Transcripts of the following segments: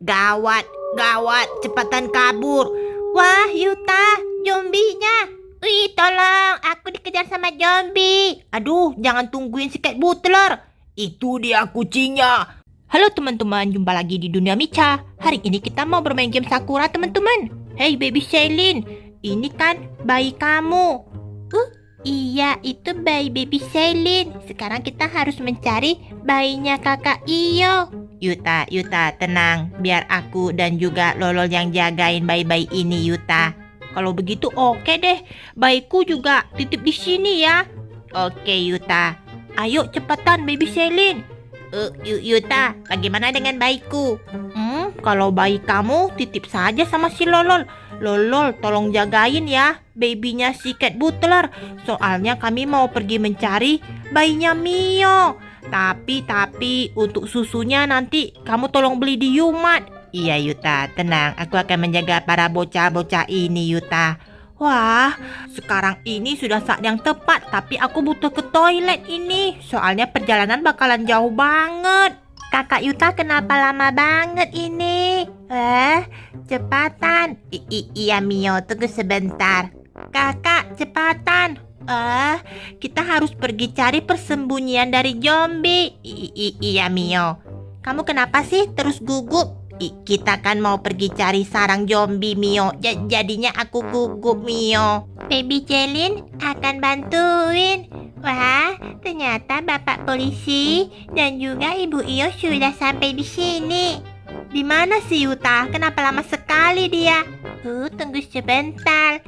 Gawat, gawat, cepatan kabur. Wah, Yuta, zombinya. Wih, tolong, aku dikejar sama zombie. Aduh, jangan tungguin si Cat Butler. Itu dia kucingnya. Halo teman-teman, jumpa lagi di Dunia Micha. Hari ini kita mau bermain game Sakura, teman-teman. Hey baby Shailene, ini kan bayi kamu. Iya, itu baby Shailene. Sekarang kita harus mencari bayinya kakak Iyo. Yuta, tenang. Biar aku dan juga Lolol yang jagain bayi-bayi ini, Yuta. Kalau begitu oke deh. Bayiku juga titip di sini ya. Oke, Yuta. Ayo cepetan baby Shailene. Yuta, bagaimana dengan bayiku? Kalau bayi kamu titip saja sama si Lolol. Lolol, tolong jagain ya babynya si Cat Butler. Soalnya kami mau pergi mencari bayinya Mio. Tapi untuk susunya nanti kamu tolong beli di Yumat. Iya Yuta, tenang. Aku akan menjaga para bocah-bocah ini Yuta. Wah, sekarang ini sudah saat yang tepat. Tapi aku butuh ke toilet ini. Soalnya perjalanan bakalan jauh banget. Kakak Yuta kenapa lama banget ini? Cepatan. Iya Mio, tunggu sebentar. Kakak, cepatan. Kita harus pergi cari persembunyian dari zombie. Iya Mio. Kamu kenapa sih terus gugup? Kita kan mau pergi cari sarang zombie Mio. Jadinya aku gugup Mio. Baby Shailene akan bantuin. Wah, ternyata bapak polisi dan juga ibu Iyo sudah sampai di sini. Di mana sih Yuta? Kenapa lama sekali dia? Tunggu sebentar.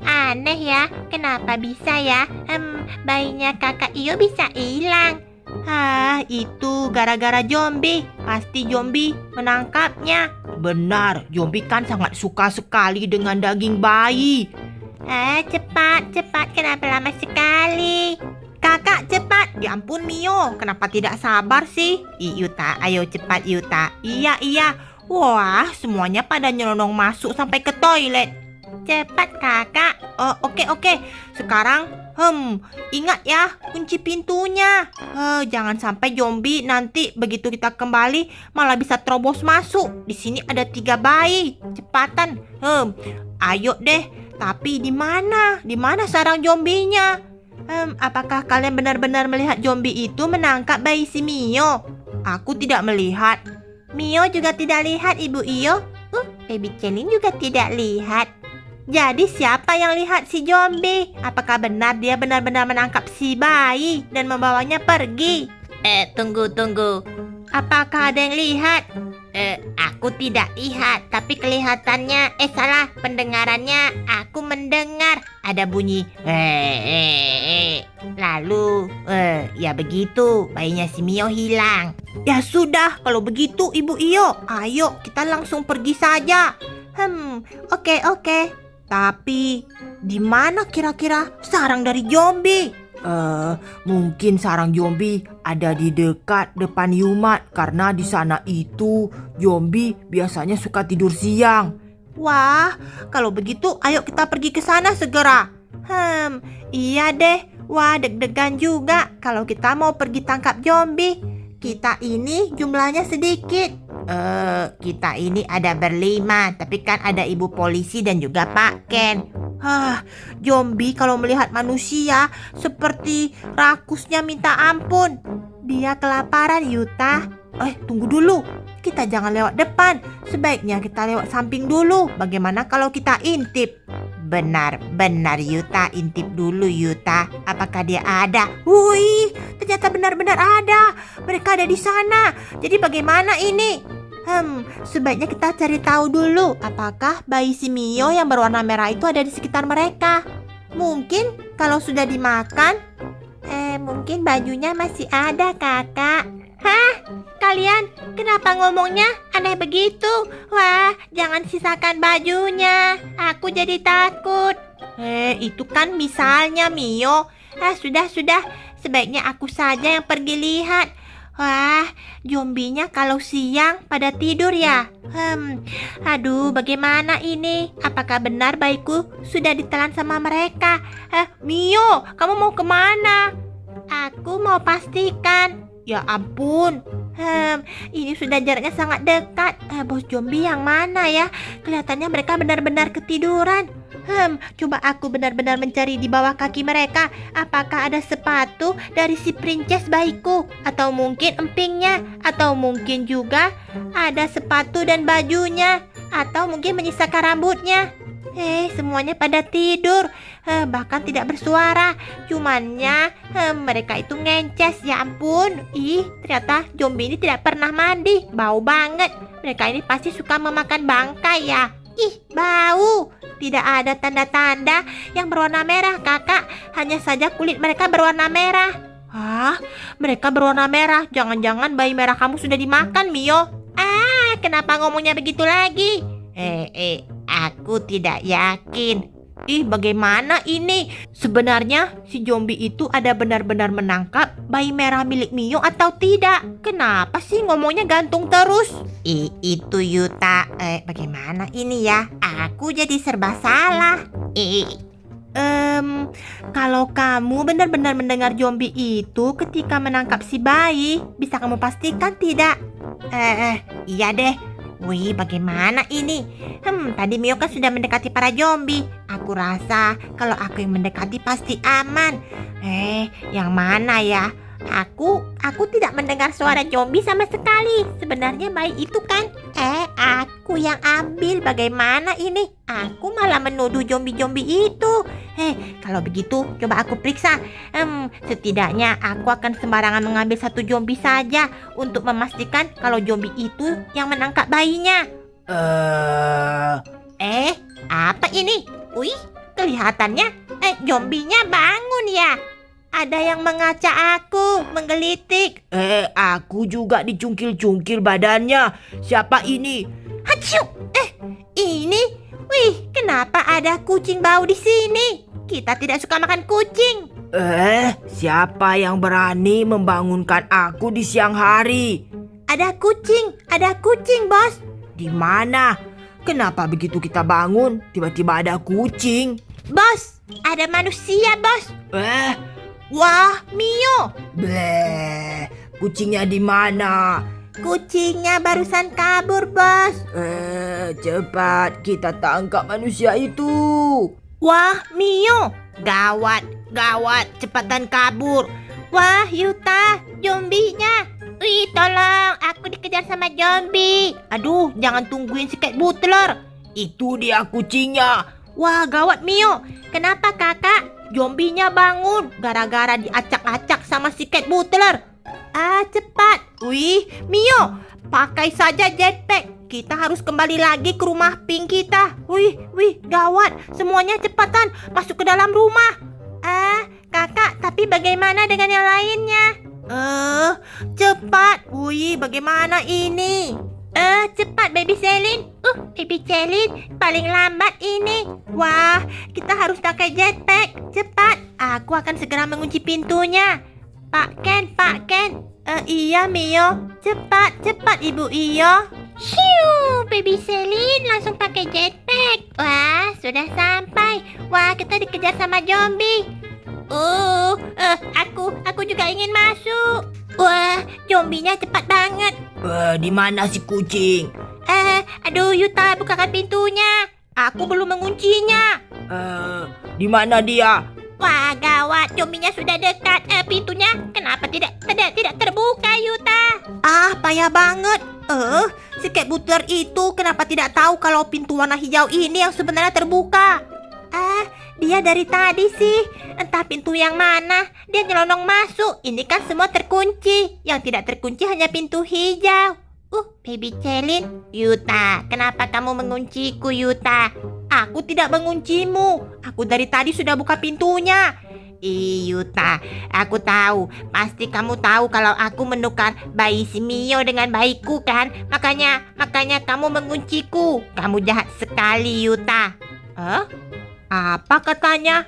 Aneh ya. Kenapa bisa ya? Bayinya kakak Iyo bisa hilang. Itu gara-gara zombie. Pasti zombie menangkapnya. Benar, zombie kan sangat suka sekali dengan daging bayi. Cepat. Kenapa lama sekali? Kakak, cepat. Ya ampun Mio, kenapa tidak sabar sih? Yuta, ayo cepat Yuta. Iya. Wah, semuanya pada nyelonong masuk sampai ke toilet. Cepat kakak. Oke. Sekarang, ingat ya, kunci pintunya. Jangan sampai zombie nanti begitu kita kembali malah bisa terobos masuk. Di sini ada 3 bayi. Cepatan. Ayo deh. Tapi di mana? Di mana sarang zombinya? Apakah kalian benar-benar melihat zombie itu menangkap bayi si Mio? Aku tidak melihat. Mio juga tidak lihat Ibu Iyo. Baby Shailene juga tidak lihat. Jadi siapa yang lihat si zombie? Apakah benar dia benar-benar menangkap si bayi dan membawanya pergi? Tunggu. Apakah ada yang lihat? Aku tidak lihat, tapi kelihatannya, salah, pendengarannya aku mendengar ada bunyi. Lalu, ya begitu, bayinya si Mio hilang. Ya sudah, kalau begitu Ibu Iyo, ayo kita langsung pergi saja. Oke. Tapi di mana kira-kira sarang dari zombie? Mungkin sarang zombie ada di dekat depan Yumat karena di sana itu zombie biasanya suka tidur siang. Wah, kalau begitu ayo kita pergi ke sana segera. Iya deh. Wah, deg-degan juga kalau kita mau pergi tangkap zombie. Kita ini jumlahnya sedikit. Kita ini ada berlima, tapi kan ada ibu polisi dan juga Pak Ken. Zombie kalau melihat manusia seperti rakusnya minta ampun. Dia kelaparan Yuta. Tunggu dulu. Kita jangan lewat depan. Sebaiknya kita lewat samping dulu. Bagaimana kalau kita intip? Benar Yuta, intip dulu Yuta. Apakah dia ada? Wih, ternyata benar-benar ada. Mereka ada di sana. Jadi bagaimana ini? Sebaiknya kita cari tahu dulu apakah bayi si Mio yang berwarna merah itu ada di sekitar mereka. Mungkin kalau sudah dimakan, mungkin bajunya masih ada kakak. Kalian kenapa ngomongnya aneh begitu? Wah, jangan sisakan bajunya. Aku jadi takut. Itu kan misalnya Mio. Sudah. Sebaiknya aku saja yang pergi lihat. Wah, zombinya kalau siang pada tidur ya? Aduh, bagaimana ini? Apakah benar bayiku sudah ditelan sama mereka? Mio, kamu mau kemana? Aku mau pastikan. Ya ampun, Ini sudah jaraknya sangat dekat. Bos zombie yang mana ya? Kelihatannya mereka benar-benar ketiduran. Coba aku benar-benar mencari di bawah kaki mereka. Apakah ada sepatu dari si princess bayiku? Atau mungkin empingnya? Atau mungkin juga ada sepatu dan bajunya? Atau mungkin menyisakan rambutnya? Semuanya pada tidur, bahkan tidak bersuara. Cumannya mereka itu ngences, ya ampun. Ternyata zombie ini tidak pernah mandi. Bau banget. Mereka ini pasti suka memakan bangkai ya. Bau. Tidak ada tanda-tanda yang berwarna merah, kakak. Hanya saja kulit mereka berwarna merah. Mereka berwarna merah. Jangan-jangan bayi merah kamu sudah dimakan, Mio. Kenapa ngomongnya begitu lagi? Aku tidak yakin. Bagaimana ini? Sebenarnya si zombie itu ada benar-benar menangkap bayi merah milik Mio atau tidak? Kenapa sih ngomongnya gantung terus? Itu Yuta. Bagaimana ini ya? Aku jadi serba salah. Kalau kamu benar-benar mendengar zombie itu ketika menangkap si bayi, bisa kamu pastikan tidak? Iya deh. Wih, bagaimana ini? Tadi Mio kan sudah mendekati para zombie. Aku rasa kalau aku yang mendekati pasti aman. Yang mana ya? Aku tidak mendengar suara zombie sama sekali. Sebenarnya bayi itu kan aku yang ambil. Bagaimana ini? Aku malah menuduh zombie-zombie itu. Kalau begitu coba aku periksa. Setidaknya aku akan sembarangan mengambil satu zombie saja untuk memastikan kalau zombie itu yang menangkap bayinya. Apa ini? Wih, kelihatannya zombinya bangun ya. Ada yang mengaca aku, menggelitik. Aku juga dicungkil-cungkil badannya. Siapa ini? Haciu! Ini? Wih, kenapa ada kucing bau di sini? Kita tidak suka makan kucing. Siapa yang berani membangunkan aku di siang hari? Ada kucing, bos. Di mana? Kenapa begitu kita bangun, tiba-tiba ada kucing? Bos, ada manusia, bos. Wah, Mio. Bleh, kucingnya di mana? Kucingnya barusan kabur, bos. Cepat kita tangkap manusia itu. Wah, Mio. Gawat, cepatan kabur. Wah, Yuta, zombinya. Wih, tolong, aku dikejar sama zombie. Aduh, jangan tungguin si Cat Butler. Itu dia kucingnya. Wah, gawat, Mio. Kenapa, kakak? Zombinya bangun gara-gara diacak-acak sama si Cat Butler. Cepat. Wih, Mio, pakai saja jetpack. Kita harus kembali lagi ke rumah Pink kita. Wih, gawat. Semuanya cepatan masuk ke dalam rumah. Kakak, tapi bagaimana dengan yang lainnya? Cepat. Wih, bagaimana ini? Cepat, Baby Celine. Baby Celine paling lambat ini. Wah, kita harus pakai jetpack. Cepat, aku akan segera mengunci pintunya. Pak Ken. Iya, Mio. Cepat, Ibu Iyo. Shiu, Baby Celine langsung pakai jetpack. Wah, sudah sampai. Wah, kita dikejar sama zombie. Aku juga ingin masuk. Wah, zombinya cepat banget. Di mana si kucing? Aduh, Yuta, bukakan pintunya. Aku belum menguncinya. Di mana dia? Wah, gawat, zombinya sudah dekat. Pintunya kenapa tidak terbuka, Yuta? Payah banget. Si Cat Butler itu kenapa tidak tahu kalau pintu warna hijau ini yang sebenarnya terbuka? Dia dari tadi sih. Entah pintu yang mana. Dia nyelonong masuk. Ini kan semua terkunci. Yang tidak terkunci hanya pintu hijau. Baby Celine. Yuta, kenapa kamu mengunciku, Yuta? Aku tidak menguncimu. Aku dari tadi sudah buka pintunya. Yuta, aku tahu. Pasti kamu tahu kalau aku menukar bayi si Mio dengan bayiku kan? Makanya kamu mengunciku. Kamu jahat sekali, Yuta. Apa katanya?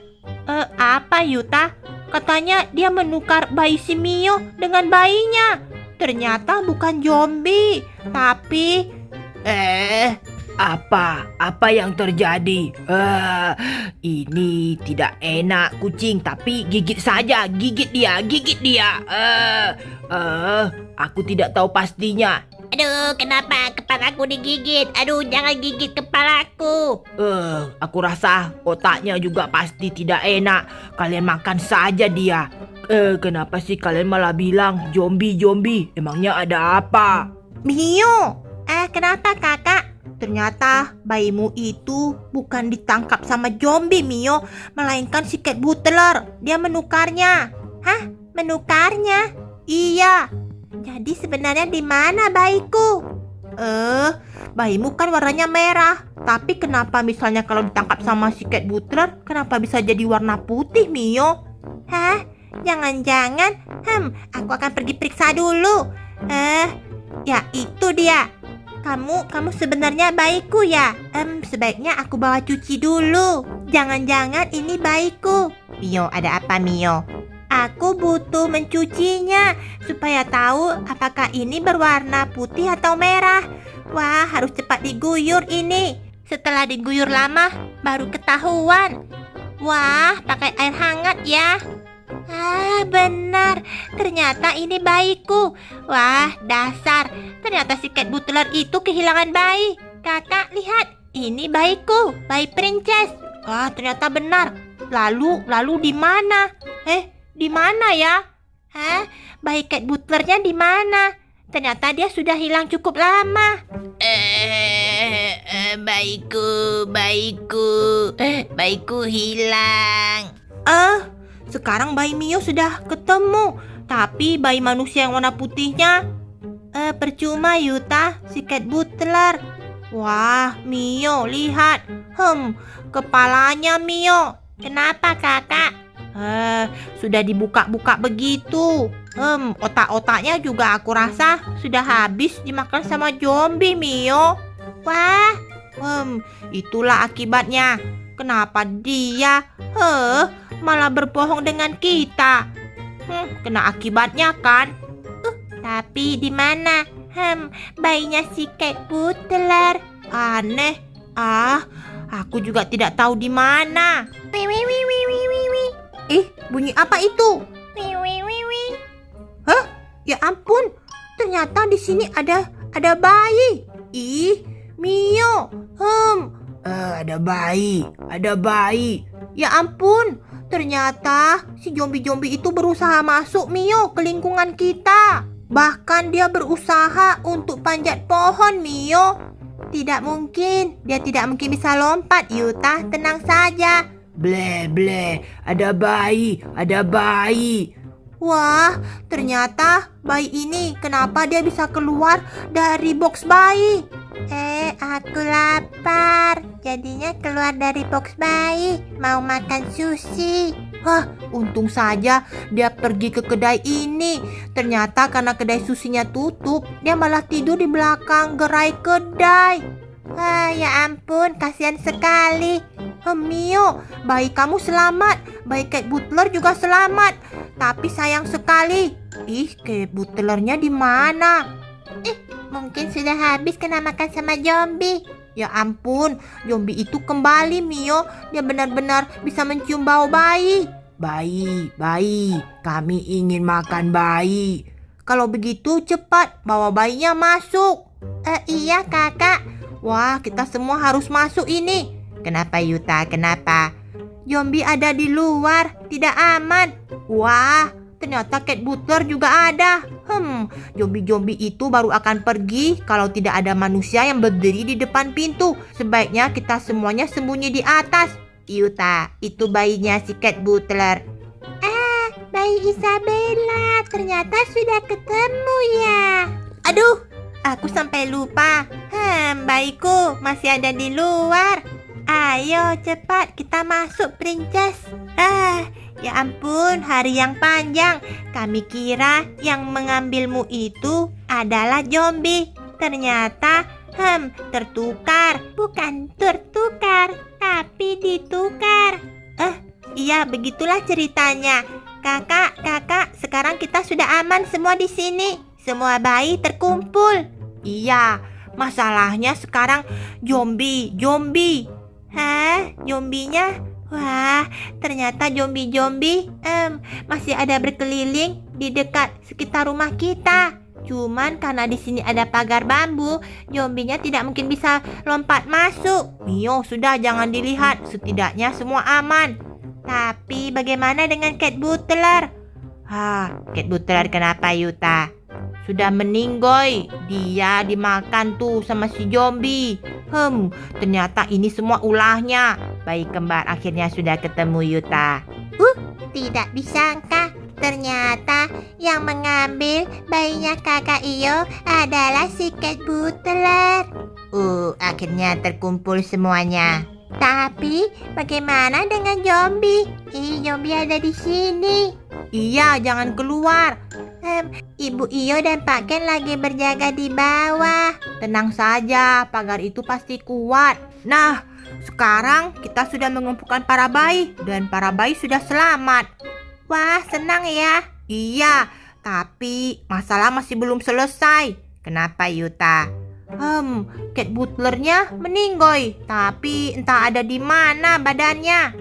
Apa, Yuta? Katanya dia menukar bayi si Mio dengan bayinya. Ternyata bukan zombie, tapi Apa yang terjadi? Ini tidak enak kucing, tapi gigit saja, gigit dia. Aku tidak tahu pastinya. Aduh, kenapa kepalaku digigit? Aduh, jangan gigit kepalaku. Aku rasa otaknya juga pasti tidak enak. Kalian makan saja dia. Kenapa sih kalian malah bilang zombie? Emangnya ada apa? Mio, kenapa kakak? Ternyata bayimu itu bukan ditangkap sama zombie, Mio, melainkan si cat butler. Dia menukarnya. Hah? Menukarnya? Iya. Jadi sebenarnya di mana bayiku? Bayimu kan warnanya merah. Tapi kenapa misalnya kalau ditangkap sama si cat butler, kenapa bisa jadi warna putih, Mio? Hah? Jangan-jangan, aku akan pergi periksa dulu. Ya itu dia. Kamu sebenarnya bayiku ya? Sebaiknya aku bawa cuci dulu. Jangan-jangan ini bayiku. Mio, ada apa Mio? Aku butuh mencucinya supaya tahu apakah ini berwarna putih atau merah. Wah, harus cepat diguyur ini. Setelah diguyur lama, baru ketahuan. Wah, pakai air hangat ya. Benar. Ternyata ini bayiku. Wah, dasar. Ternyata si cat butler itu kehilangan bayi. Kakak, lihat. Ini bayiku. Bayi princess. Wah, ternyata benar. Lalu di mana? Di mana ya? Bayi cat butlernya di mana? Ternyata dia sudah hilang cukup lama. Bayiku hilang. Sekarang bayi Mio sudah ketemu. Tapi bayi manusia yang warna putihnya percuma Yuta, si cat butler. Wah, Mio, lihat. Kepalanya Mio. Kenapa kakak? Sudah dibuka-buka begitu. Otak-otaknya juga aku rasa sudah habis dimakan sama zombie, Mio. Wah, itulah akibatnya. Kenapa dia malah berbohong dengan kita? Kena akibatnya kan? Tapi di mana? Bayinya si cat butler. Aneh. Aku juga tidak tahu di mana. Bunyi apa itu? Ya ampun. Ternyata di sini ada bayi. Mio. Ada bayi. Ya ampun. Ternyata si zombie-zombie itu berusaha masuk, Mio, ke lingkungan kita. Bahkan dia berusaha untuk panjat pohon, Mio. Tidak mungkin. Dia tidak mungkin bisa lompat, Yuta. Tenang saja. Ble, ada bayi. Wah, ternyata bayi ini kenapa dia bisa keluar dari box bayi? Aku lapar. Jadinya keluar dari box bayi. Mau makan sushi. Untung saja dia pergi ke kedai ini. Ternyata karena kedai sushinya tutup, dia malah tidur di belakang gerai kedai. Ya ampun, kasihan sekali. Mio, bayi kamu selamat. Bayi cat butler juga selamat. Tapi sayang sekali. Cat butlernya di mana? Mungkin sudah habis kena makan sama zombie. Ya ampun, zombie itu kembali, Mio. Dia benar-benar bisa mencium bau bayi. Bayi. Kami ingin makan bayi. Kalau begitu cepat bawa bayinya masuk. Iya kakak. Wah, kita semua harus masuk ini. Kenapa Yuta? Kenapa? Zombie ada di luar, tidak aman. Wah, ternyata cat butler juga ada. Zombie-zombie itu baru akan pergi kalau tidak ada manusia yang berdiri di depan pintu. Sebaiknya kita semuanya sembunyi di atas. Yuta, itu bayinya si cat butler. Bayi Isabella, ternyata sudah ketemu ya. Aduh, aku sampai lupa. Bayiku masih ada di luar. Ayo cepat kita masuk, princess. Ya ampun, hari yang panjang. Kami kira yang mengambilmu itu adalah zombie. Ternyata tertukar. Bukan tertukar, tapi ditukar. Iya, begitulah ceritanya. Kakak, sekarang kita sudah aman semua di sini. Semua bayi terkumpul. Iya, Masalahnya sekarang zombie. Hah? Zombinya? Wah, ternyata zombie masih ada berkeliling di dekat sekitar rumah kita. Cuman karena di sini ada pagar bambu, zombinya tidak mungkin bisa lompat masuk. Mio, sudah jangan dilihat, setidaknya semua aman. Tapi bagaimana dengan Cat Butler? Cat Butler kenapa, Yuta? Sudah meninggoy. Dia dimakan tuh sama si zombie. Ternyata ini semua ulahnya. Bayi kembar akhirnya sudah ketemu, Yuta. Tidak disangka. Ternyata yang mengambil bayinya kakak Iyo adalah si Cat Butler. Akhirnya terkumpul semuanya. Tapi bagaimana dengan zombie? Zombie ada di sini. Iya, jangan keluar. Ibu Iyo dan Pak Ken lagi berjaga di bawah. Tenang saja, pagar itu pasti kuat. Nah, sekarang kita sudah mengumpulkan para bayi dan para bayi sudah selamat. Wah, senang ya. Iya, tapi masalah masih belum selesai. Kenapa, Yuta? Cat Butlernya meninggoy, tapi entah ada di mana badannya.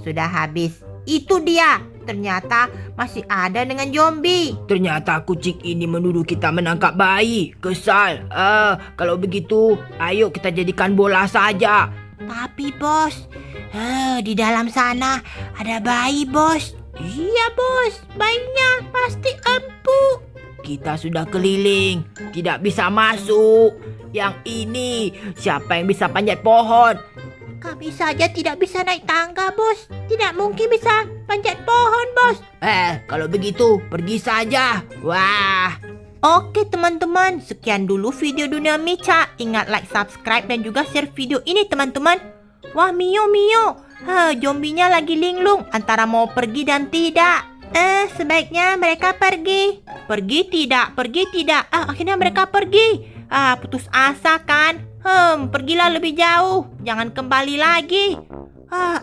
Sudah habis. Itu dia. Ternyata masih ada dengan zombie. Ternyata kucing ini menuduh kita menangkap bayi. Kesal. Kalau begitu, ayo kita jadikan bola saja. Tapi bos, di dalam sana ada bayi, bos. Iya, bos. Bayinya pasti empuk. Kita sudah keliling, tidak bisa masuk. Yang ini, siapa yang bisa panjat pohon? Kami saja tidak bisa naik tangga, bos. Tidak mungkin bisa panjat pohon, bos. Kalau begitu, pergi saja. Wah. Oke teman-teman, sekian dulu video Dunia Mica. Ingat like, subscribe, dan juga share video ini teman-teman. Wah, Mio. Zombinya lagi linglung antara mau pergi dan tidak. Sebaiknya mereka pergi. Pergi tidak. Akhirnya mereka pergi. Putus asa kan? Pergilah lebih jauh. Jangan kembali lagi.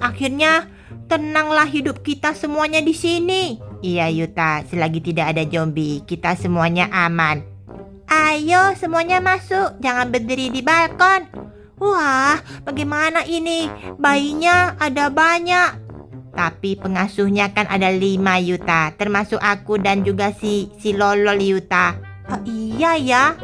Akhirnya tenanglah hidup kita semuanya di sini. Iya, Yuta, selagi tidak ada zombie, kita semuanya aman. Ayo semuanya masuk, jangan berdiri di balkon. Wah, bagaimana ini? Bayinya ada banyak. Tapi pengasuhnya kan ada 5, Yuta, termasuk aku dan juga si Lolol, Yuta. Iya ya.